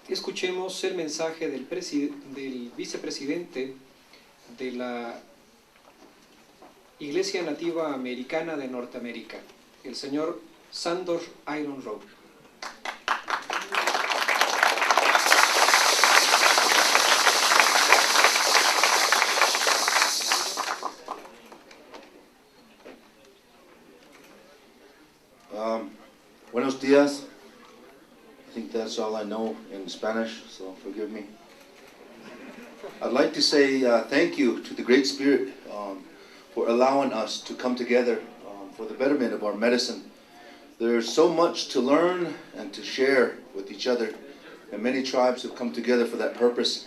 escuchemos el mensaje del vicepresidente de la Iglesia Nativa Americana de Norteamérica, el señor Sandor Iron Road. Buenos días. I think that's all I know in Spanish, so forgive me. I'd like to say thank you to the Great Spirit for allowing us to come together for the betterment of our medicine. There's so much to learn and to share with each other, and many tribes have come together for that purpose.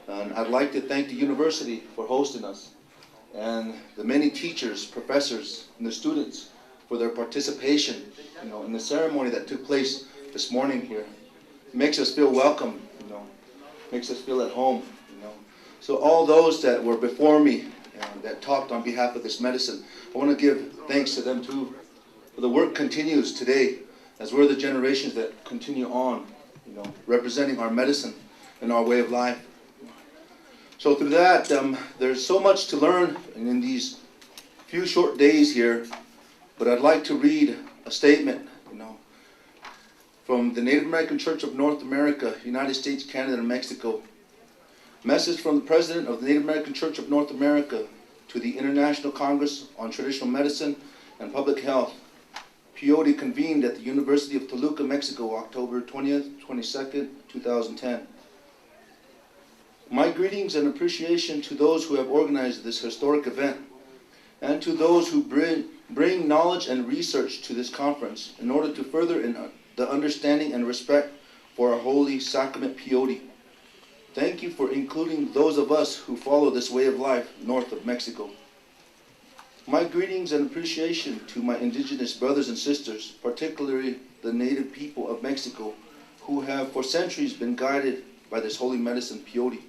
And I'd like to thank the university for hosting us, and the many teachers, professors, and the students for their participation, in the ceremony that took place this morning here. It makes us feel welcome, makes us feel at home, So all those that were before me that talked on behalf of this medicine, I want to give thanks to them too. For the work continues today as we're the generations that continue on, representing our medicine and our way of life. So through that, there's so much to learn in these few short days here. But I'd like to read a statement, from the Native American Church of North America, United States, Canada, and Mexico. Message from the President of the Native American Church of North America to the International Congress on Traditional Medicine and Public Health. Peyote convened at the University of Toluca, Mexico, October 20th, 22nd, 2010. My greetings and appreciation to those who have organized this historic event, and to those who bring knowledge and research to this conference in order to further the understanding and respect for our holy sacrament peyote. Thank you for including those of us who follow this way of life north of Mexico. My greetings and appreciation to my indigenous brothers and sisters, particularly the native people of Mexico, who have for centuries been guided by this holy medicine peyote.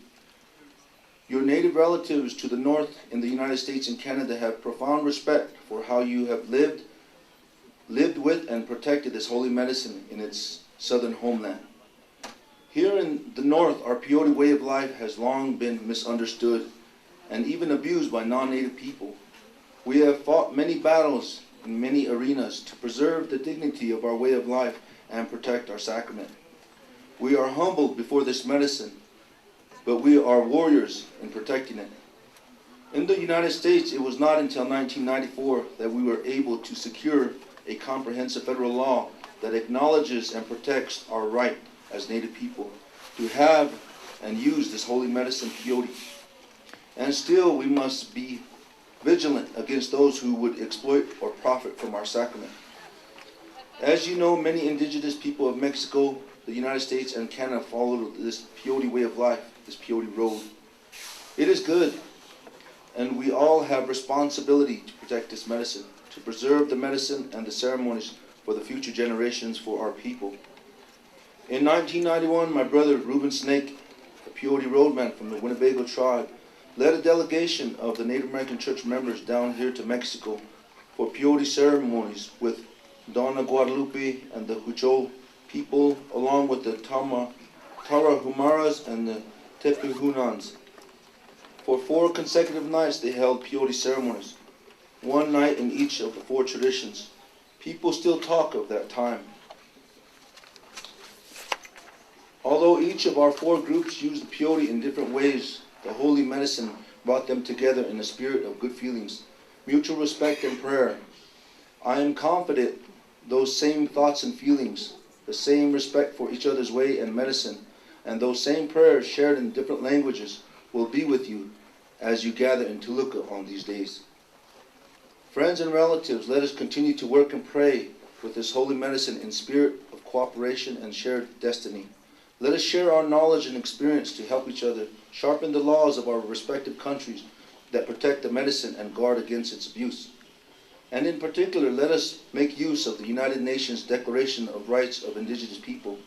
Your native relatives to the north in the United States and Canada have profound respect for how you have lived with and protected this holy medicine in its southern homeland. Here in the north, our peyote way of life has long been misunderstood and even abused by non-native people. We have fought many battles in many arenas to preserve the dignity of our way of life and protect our sacrament. We are humbled before this medicine, but we are warriors in protecting it. In the United States, it was not until 1994 that we were able to secure a comprehensive federal law that acknowledges and protects our right as Native people to have and use this holy medicine peyote. And still, we must be vigilant against those who would exploit or profit from our sacrament. As you know, many indigenous people of Mexico, the United States, and Canada follow this peyote way of life, this peyote road. It is good, and we all have responsibility to protect this medicine, to preserve the medicine and the ceremonies for the future generations for our people. In 1991, my brother Reuben Snake, a peyote roadman from the Winnebago tribe, led a delegation of the Native American Church members down here to Mexico for peyote ceremonies with Donna Guadalupe and the Huichol people, along with the Tarahumaras and the Tepehunans. For 4 consecutive nights they held peyote ceremonies, one night in each of the 4 traditions. People still talk of that time. Although each of our 4 groups used the peyote in different ways, the holy medicine brought them together in a spirit of good feelings, mutual respect and prayer. I am confident those same thoughts and feelings, the same respect for each other's way and medicine, and those same prayers shared in different languages will be with you as you gather in Toluca on these days. Friends and relatives, let us continue to work and pray with this holy medicine in spirit of cooperation and shared destiny. Let us share our knowledge and experience to help each other sharpen the laws of our respective countries that protect the medicine and guard against its abuse. And in particular, let us make use of the United Nations Declaration of Rights of Indigenous People.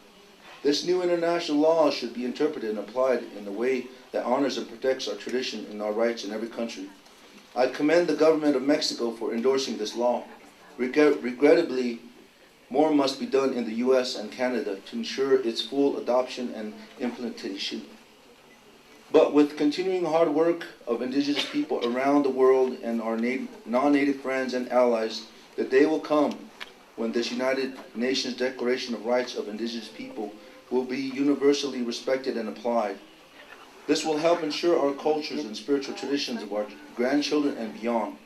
This new international law should be interpreted and applied in a way that honors and protects our tradition and our rights in every country. I commend the government of Mexico for endorsing this law. Regrettably, more must be done in the U.S. and Canada to ensure its full adoption and implementation. But with continuing hard work of Indigenous people around the world and our non-Native friends and allies, the day will come when this United Nations Declaration of Rights of Indigenous People will be universally respected and applied. This will help ensure our cultures and spiritual traditions of our grandchildren and beyond.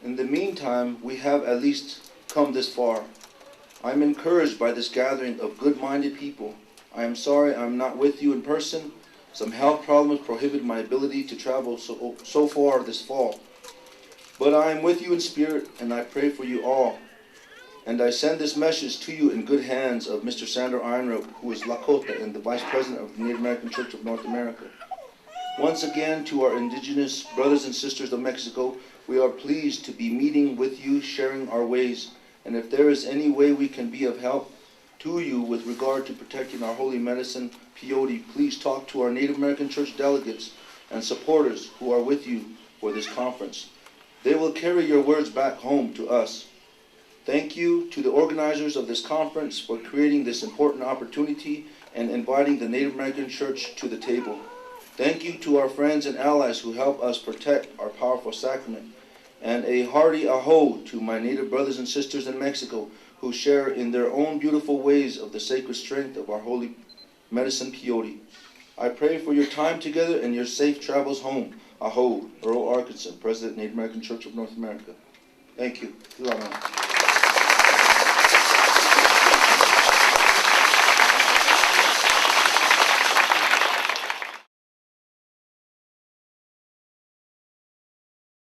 In the meantime, we have at least come this far. I am encouraged by this gathering of good-minded people. I am sorry I am not with you in person. Some health problems prohibit my ability to travel so far this fall. But I am with you in spirit, and I pray for you all. And I send this message to you in good hands of Mr. Sandor, who is Lakota and the Vice President of the Native American Church of North America. Once again, to our Indigenous brothers and sisters of Mexico, we are pleased to be meeting with you, sharing our ways. And if there is any way we can be of help to you with regard to protecting our holy medicine, peyote, please talk to our Native American Church delegates and supporters who are with you for this conference. They will carry your words back home to us. Thank you to the organizers of this conference for creating this important opportunity and inviting the Native American Church to the table. Thank you to our friends and allies who help us protect our powerful sacrament. And a hearty aho to my Native brothers and sisters in Mexico who share in their own beautiful ways of the sacred strength of our holy medicine peyote. I pray for your time together and your safe travels home. Aho, Earl Arkinson, President, Native American Church of North America. Thank you.